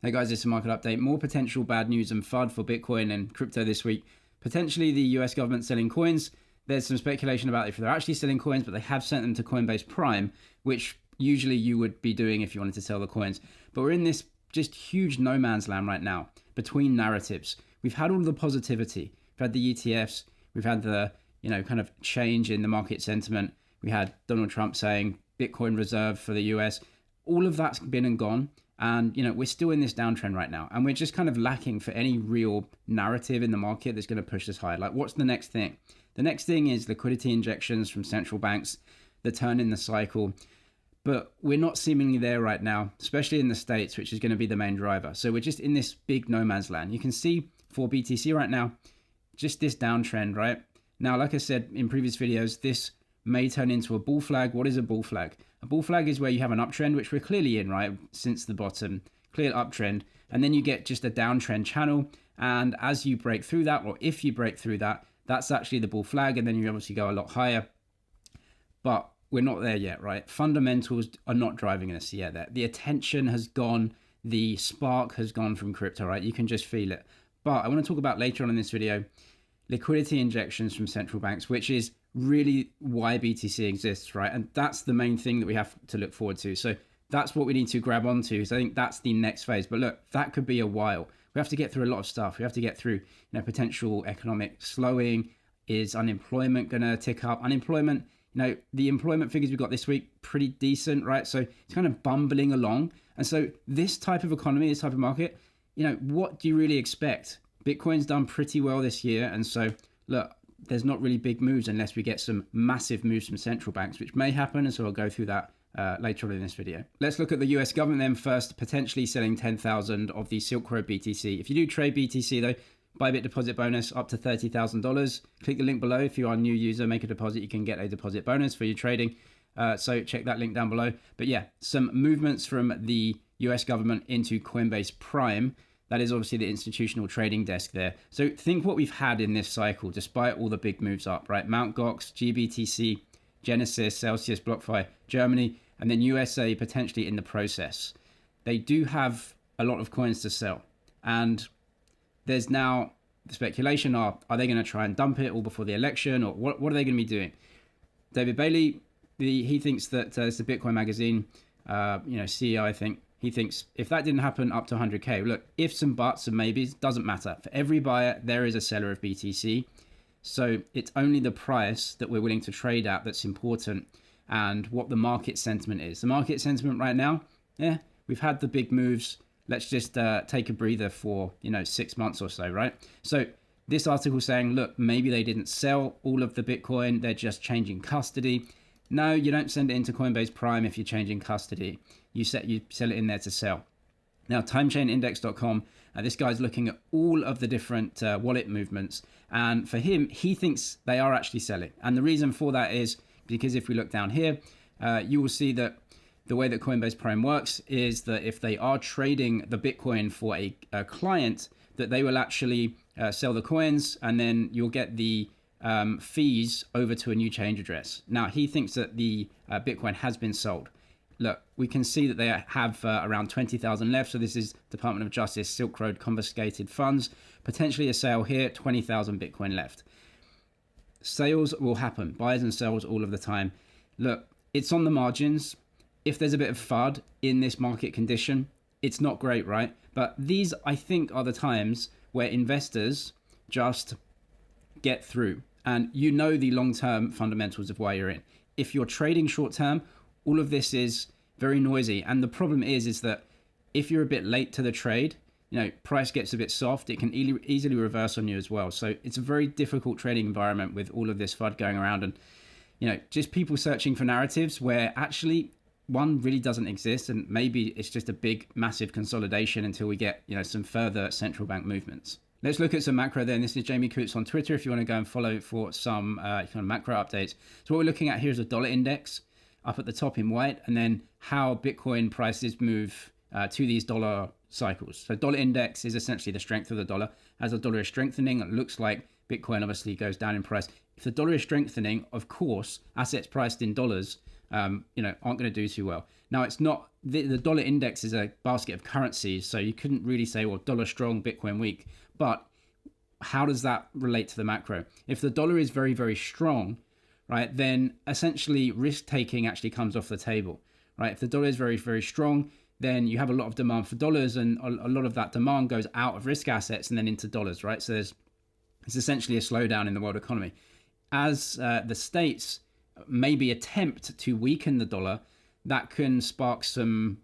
Hey guys, this is a market update. More potential bad news and FUD for Bitcoin and crypto this week. Potentially the US government selling coins. There's some speculation about if they're actually selling coins, but they have sent them to Coinbase Prime, which usually you would be doing if you wanted to sell the coins. But we're in this just huge no man's land right now between narratives. We've had all the positivity. We've had the ETFs. We've had the, kind of change in the market sentiment. We had Donald Trump saying Bitcoin reserved for the US. All of that's been and gone. And, we're still in this downtrend right now. And we're just kind of lacking for any real narrative in the market that's going to push us higher. Like, what's the next thing? The next thing is liquidity injections from central banks, the turn in the cycle. But we're not seemingly there right now, especially in the States, which is going to be the main driver. So we're just in this big no man's land. You can see for BTC right now, just this downtrend, right? Now, like I said in previous videos, this may turn into a bull flag. What is a bull flag? A bull flag is where you have an uptrend, which we're clearly in, right? Since the bottom, clear uptrend. And then you get just a downtrend channel. And as you break through that, or if you break through that, that's actually the bull flag. And then you obviously go a lot higher. But we're not there yet, right? Fundamentals are not driving us yet. The attention has gone. The spark has gone from crypto, right? You can just feel it. But I want to talk about later on in this video, liquidity injections from central banks, which is really why BTC exists, right? And that's the main thing that we have to look forward to. So that's what we need to grab onto. So I think that's the next phase. But look, that could be a while. We have to get through a lot of stuff. We have to get through, potential economic slowing. Is unemployment going to tick up? Unemployment, the employment figures we got this week, pretty decent, right? So it's kind of bumbling along. And so this type of economy, this type of market, what do you really expect? Bitcoin's done pretty well this year. And so look, there's not really big moves unless we get some massive moves from central banks, which may happen. And so I'll go through that later on in this video. Let's look at the US government then first, potentially selling 10,000 of the Silk Road BTC. If you do trade BTC though, Bybit deposit bonus up to $30,000. Click the link below. If you are a new user, make a deposit. You can get a deposit bonus for your trading. So check that link down below. But yeah, some movements from the US government into Coinbase Prime. That is obviously the institutional trading desk there. So think what we've had in this cycle, despite all the big moves up, right? Mt. Gox, GBTC, Genesis, Celsius, BlockFi, Germany, and then USA potentially in the process. They do have a lot of coins to sell. And there's now the speculation are they going to try and dump it all before the election? Or what are they going to be doing? David Bailey, he thinks that it's the Bitcoin magazine, CEO, I think. He thinks if that didn't happen up to 100K, look, ifs and buts and maybes, doesn't matter. For every buyer, there is a seller of BTC. So it's only the price that we're willing to trade at that's important and what the market sentiment is. The market sentiment right now, we've had the big moves. Let's just take a breather for, 6 months or so, right? So this article saying, look, maybe they didn't sell all of the Bitcoin. They're just changing custody. No, you don't send it into Coinbase Prime if you're changing custody. You sell it in there to sell. Now, timechainindex.com, this guy's looking at all of the different wallet movements. And for him, he thinks they are actually selling. And the reason for that is because if we look down here, you will see that the way that Coinbase Prime works is that if they are trading the Bitcoin for a client, that they will actually sell the coins and then you'll get the fees over to a new change address. Now, he thinks that the Bitcoin has been sold. Look, we can see that they have around 20,000 left. So this is Department of Justice, Silk Road confiscated funds. Potentially a sale here, 20,000 Bitcoin left. Sales will happen, buyers and sales all of the time. Look, it's on the margins. If there's a bit of FUD in this market condition, it's not great, right? But these, I think, are the times where investors just get through. And the long-term fundamentals of why you're in. If you're trading short-term, all of this is very noisy. And the problem is that if you're a bit late to the trade, price gets a bit soft, it can easily reverse on you as well. So it's a very difficult trading environment with all of this FUD going around and, just people searching for narratives where actually one really doesn't exist. And maybe it's just a big, massive consolidation until we get, some further central bank movements. Let's look at some macro then. This is Jamie Coots on Twitter if you want to go and follow for some kind of macro updates. So what we're looking at here is a dollar index up at the top in white, and then how Bitcoin prices move to these dollar cycles. So dollar index is essentially the strength of the dollar. As the dollar is strengthening, it looks like Bitcoin obviously goes down in price. If the dollar is strengthening, of course, assets priced in dollars aren't going to do too well. Now, it's not the dollar index is a basket of currencies, so you couldn't really say, well, dollar strong, Bitcoin weak. But how does that relate to the macro? If the dollar is very, very strong, right, then essentially risk taking actually comes off the table, right? If the dollar is very, very strong, then you have a lot of demand for dollars, and a lot of that demand goes out of risk assets and then into dollars, right? So it's essentially a slowdown in the world economy. As the states maybe attempt to weaken the dollar, that can spark some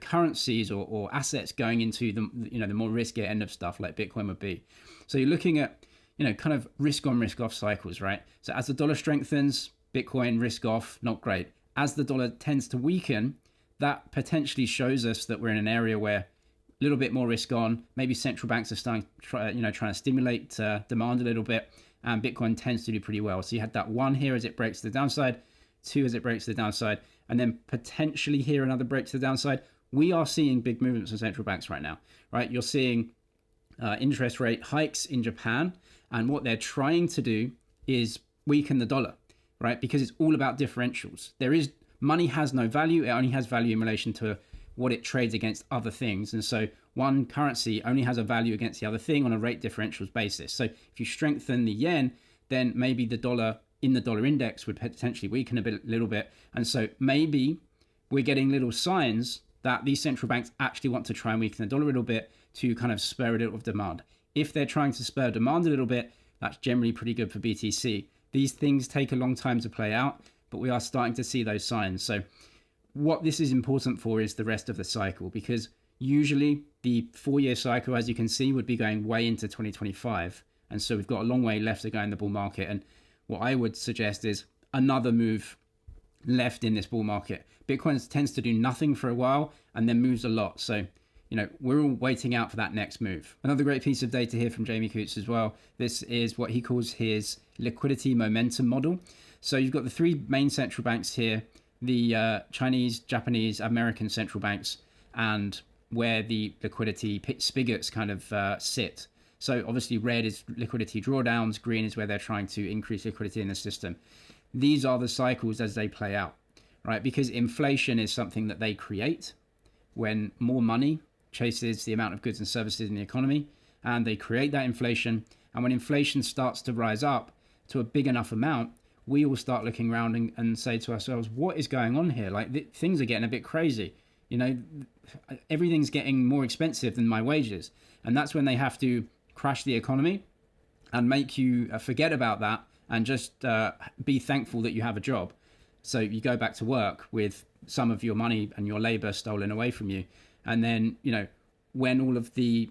currencies or assets going into the more riskier end of stuff like Bitcoin would be. So you're looking at kind of risk on, risk off cycles, right? So as the dollar strengthens, Bitcoin risk off, not great. As the dollar tends to weaken, that potentially shows us that we're in an area where a little bit more risk on. Maybe central banks are starting trying to stimulate demand a little bit, and Bitcoin tends to do pretty well. So you had that one here as it breaks to the downside, two as it breaks to the downside, and then potentially here another break to the downside. We are seeing big movements in central banks right now, right? You're seeing interest rate hikes in Japan, and what they're trying to do is weaken the dollar, right? Because it's all about differentials. Money has no value. It only has value in relation to what it trades against other things. And so one currency only has a value against the other thing on a rate differentials basis. So if you strengthen the yen, then maybe the dollar in the dollar index would potentially weaken a little bit. And so maybe we're getting little signs that these central banks actually want to try and weaken the dollar a little bit to kind of spur a little of demand. If they're trying to spur demand a little bit, that's generally pretty good for BTC. These things take a long time to play out, but we are starting to see those signs. So what this is important for is the rest of the cycle, because usually the 4-year cycle, as you can see, would be going way into 2025. And so we've got a long way left to go in the bull market. And what I would suggest is another move left in this bull market. Bitcoin tends to do nothing for a while and then moves a lot. So, we're all waiting out for that next move. Another great piece of data here from Jamie Coots as well. This is what he calls his liquidity momentum model. So you've got the three main central banks here, the Chinese, Japanese, American central banks, and where the liquidity spigots kind of sit. So obviously red is liquidity drawdowns, green is where they're trying to increase liquidity in the system. These are the cycles as they play out, right? Because inflation is something that they create when more money chases the amount of goods and services in the economy, and they create that inflation. And when inflation starts to rise up to a big enough amount, we all start looking around and say to ourselves, what is going on here? Like things are getting a bit crazy. Everything's getting more expensive than my wages. And that's when they have to crash the economy and make you forget about that and just be thankful that you have a job. So you go back to work with some of your money and your labor stolen away from you. And then, when all of the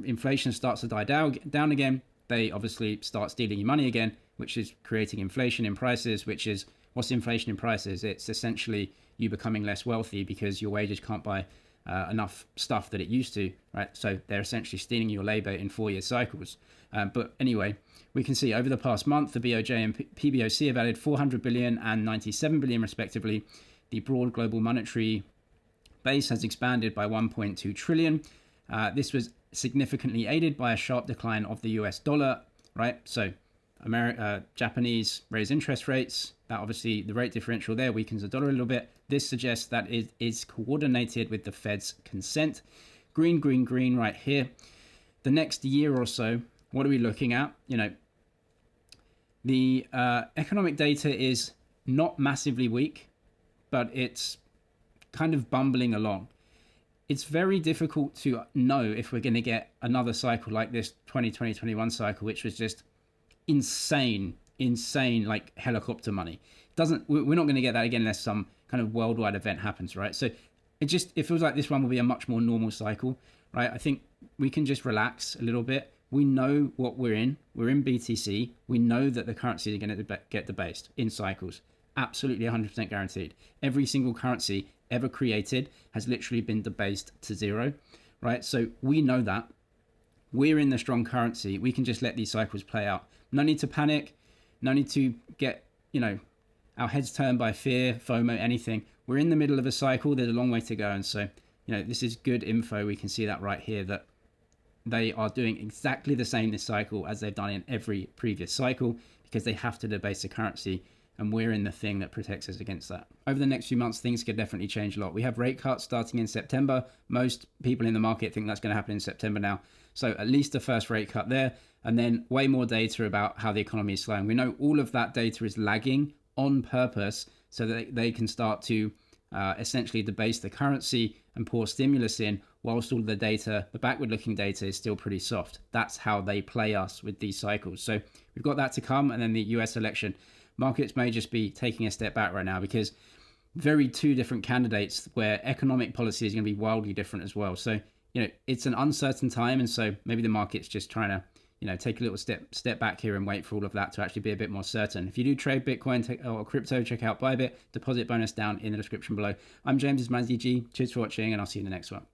inflation starts to die down again, they obviously start stealing your money again, which is creating inflation in prices, which is what's inflation in prices? It's essentially you becoming less wealthy because your wages can't buy enough stuff that it used to, right? So they're essentially stealing your labor in 4-year cycles. But anyway, we can see over the past month, the BOJ and PBOC have added 400 billion and 97 billion respectively. The broad global monetary base has expanded by 1.2 trillion. This was significantly aided by a sharp decline of the US dollar, right? So Japanese raise interest rates. That obviously the rate differential there weakens the dollar a little bit. This suggests that it is coordinated with the Fed's consent. Green, green, green right here. The next year or so, what are we looking at? The economic data is not massively weak, but it's kind of bumbling along. It's very difficult to know if we're going to get another cycle like this 2020-21 cycle, which was just insane, like helicopter money. We're not going to get that again unless some kind of worldwide event happens, right? So it feels like this one will be a much more normal cycle, right? I think we can just relax a little bit. We know what we're in. We're in BTC. We know that the currencies are going to get debased in cycles. Absolutely 100% guaranteed. Every single currency ever created has literally been debased to zero, right? So we know that. We're in the strong currency. We can just let these cycles play out. No need to panic. No need to get, our heads turned by fear, FOMO, anything. We're in the middle of a cycle. There's a long way to go. And so, this is good info. We can see that right here, that they are doing exactly the same this cycle as they've done in every previous cycle, because they have to debase the currency and we're in the thing that protects us against that. Over the next few months, things could definitely change a lot. We have rate cuts starting in September. Most people in the market think that's going to happen in September now. So at least the first rate cut there, and then way more data about how the economy is slowing. We know all of that data is lagging on purpose so that they can start to essentially debase the currency and pour stimulus in, whilst all the data, the backward-looking data, is still pretty soft. That's how they play us with these cycles. So we've got that to come, and then the US election. Markets may just be taking a step back right now because two different candidates where economic policy is going to be wildly different as well. So, it's an uncertain time, and so maybe the market's just trying to, take a little step back here and wait for all of that to actually be a bit more certain. If you do trade Bitcoin or crypto, check out Bybit. Deposit bonus down in the description below. I'm James, this is ManZG. Cheers for watching, and I'll see you in the next one.